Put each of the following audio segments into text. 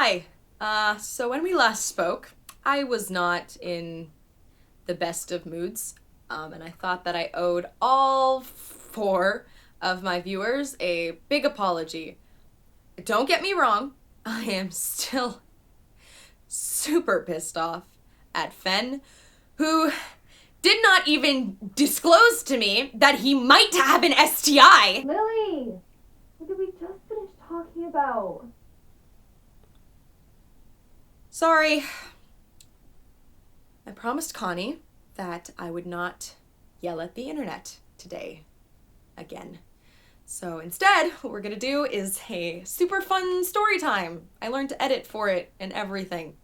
Hi. So when we last spoke, I was not in the best of moods, and I thought that I owed all 4 of my viewers a big apology. Don't get me wrong, I am still super pissed off at Fen, who did not even disclose to me that he might have an STI. Lily! What did we just finish talking about? Sorry. I promised Connie that I would not yell at the internet today again. So instead, what we're gonna do is a super fun story time. I learned to edit for it and everything.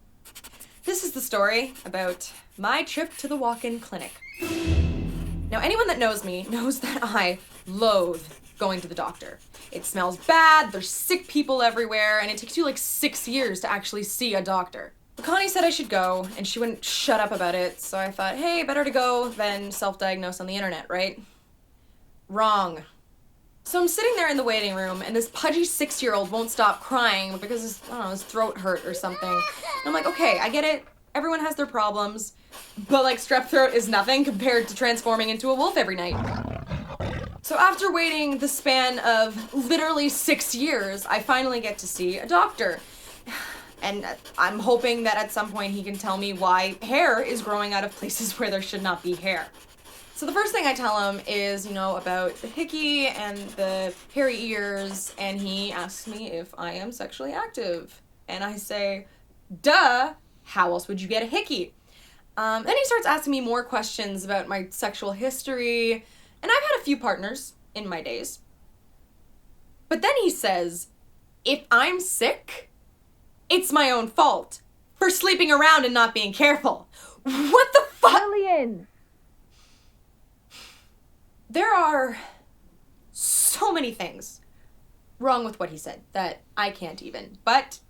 This is the story about my trip to the walk-in clinic. Now, anyone that knows me knows that I loathe going to the doctor. It smells bad, there's sick people everywhere, and it takes you like 6 years to actually see a doctor. But Connie said I should go, and she wouldn't shut up about it, so I thought, hey, better to go than self-diagnose on the internet, right? Wrong. So I'm sitting there in the waiting room, and this pudgy 6-year-old won't stop crying because his, I don't know, his throat hurt or something. And I'm like, okay, I get it. Everyone has their problems, but like strep throat is nothing compared to transforming into a wolf every night. So after waiting the span of literally 6 years, I finally get to see a doctor. And I'm hoping that at some point he can tell me why hair is growing out of places where there should not be hair. So the first thing I tell him is, about the hickey and the hairy ears, and he asks me if I am sexually active. And I say, duh, how else would you get a hickey? Then he starts asking me more questions about my sexual history, and I've had a few partners in my days. But then he says, if I'm sick, it's my own fault for sleeping around and not being careful. What the fuck? Lillian! There are so many things wrong with what he said that I can't even. But,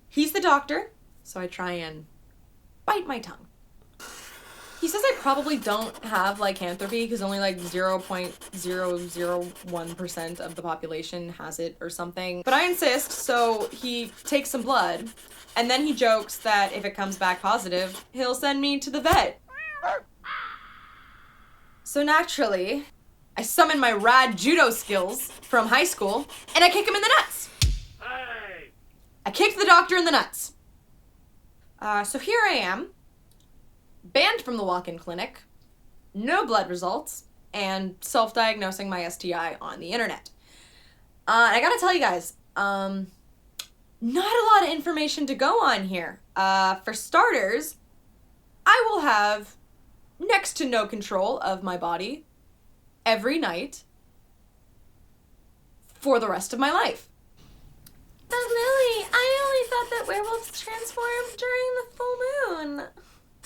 he's the doctor, so I try and bite my tongue. He says I probably don't have lycanthropy because only like 0.001% of the population has it or something. But I insist, so he takes some blood, and then he jokes that if it comes back positive, he'll send me to the vet. So naturally, I summon my rad judo skills from high school, and I kick him in the nuts. Hey! I kicked the doctor in the nuts. So here I am, banned from the walk-in clinic, no blood results, and self-diagnosing my STI on the internet. I gotta tell you guys, not a lot of information to go on here. For starters, I will have next to no control of my body every night for the rest of my life. But Lily, I only thought that werewolves transformed during the full moon.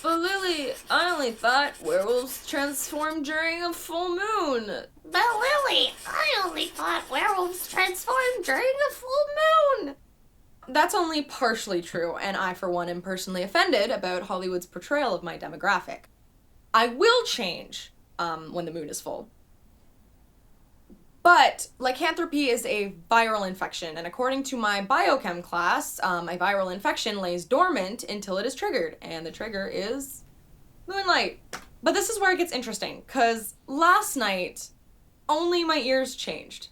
But Lily, I only thought werewolves transformed during a full moon. But Lily, I only thought werewolves transformed during a full moon. That's only partially true, and I, for one, am personally offended about Hollywood's portrayal of my demographic. I will change when the moon is full. But lycanthropy is a viral infection, and according to my biochem class, a viral infection lays dormant until it is triggered, and the trigger is moonlight. But this is where it gets interesting, because last night, only my ears changed.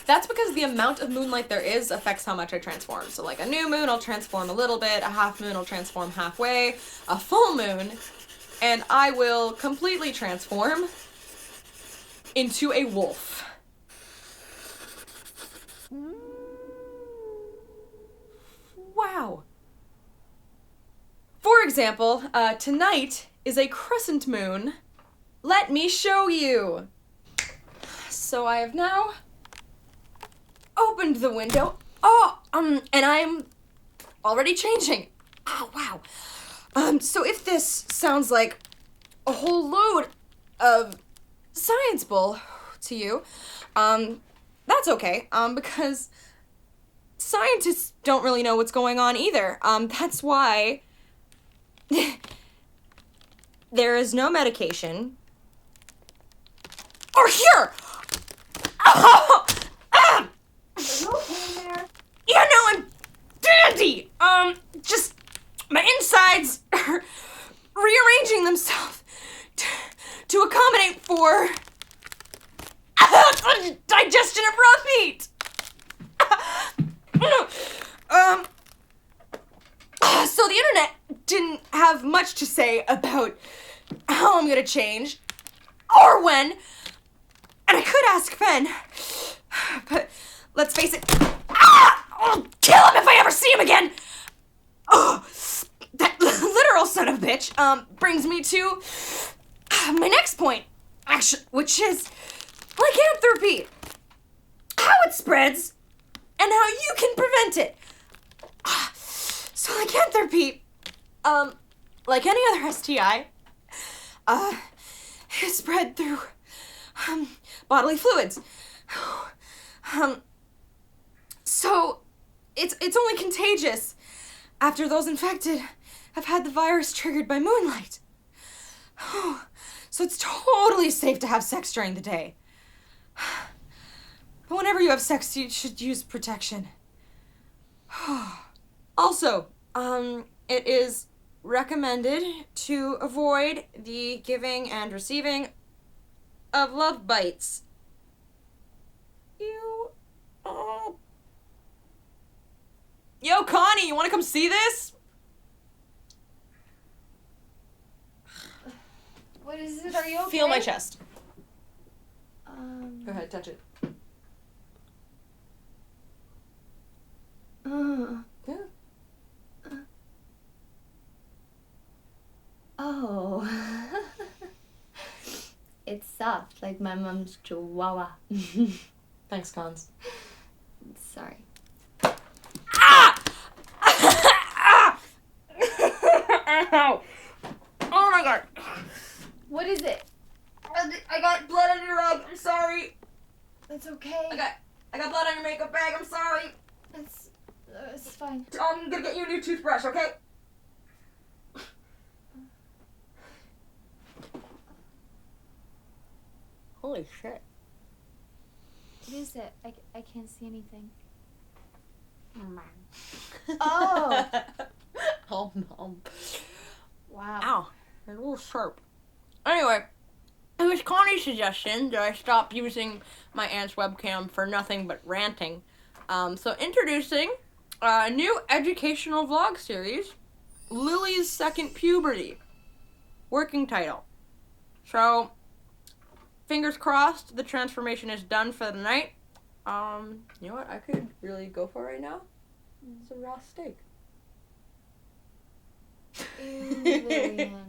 That's because the amount of moonlight there is affects how much I transform. So like a new moon, I'll transform a little bit, a half moon, I'll transform halfway, a full moon, and I will completely transform into a wolf. Wow. For example, tonight is a crescent moon. Let me show you. So I have now opened the window. And I'm already changing. Oh, wow. So if this sounds like a whole load of science bull to you, that's okay, because scientists don't really know what's going on either. That's why there is no medication. Or here! Oh! Are you okay in there? Yeah, no, I'm dead! rearranging themselves to accommodate for digestion of raw meat. So the internet didn't have much to say about how I'm gonna change or when, and I could ask Fen, but let's face it, I'll kill him if I ever see him again. Oh, that literal son of a bitch brings me to my next point, actually, which is lycanthropy. How it spreads and how you can prevent it. So lycanthropy, like any other STI, is spread through bodily fluids. So it's only contagious after those infected have had the virus triggered by moonlight. So it's totally safe to have sex during the day. But whenever you have sex, you should use protection. Also, it is recommended to avoid the giving and receiving of love bites. Yo, Connie, you want to come see this? What is it? Are you okay? Feel my chest. Go ahead, touch it. Yeah. Oh. It's soft, like my mom's chihuahua. Thanks, Cons. Sorry. Ow! Oh my god. What is it? I got blood on your rug. I'm sorry. That's okay. I got blood on your makeup bag. I'm sorry. It's fine. I'm gonna get you a new toothbrush, okay? Holy shit. What is it? I can't see anything. Oh. Oh no. Wow. Ow. They're a little sharp. Anyway, it was Connie's suggestion that I stop using my aunt's webcam for nothing but ranting. So introducing a new educational vlog series, Lily's Second Puberty. Working title. So, fingers crossed the transformation is done for the night. You know what I could really go for right now? It's a raw steak. Ew, Lillian.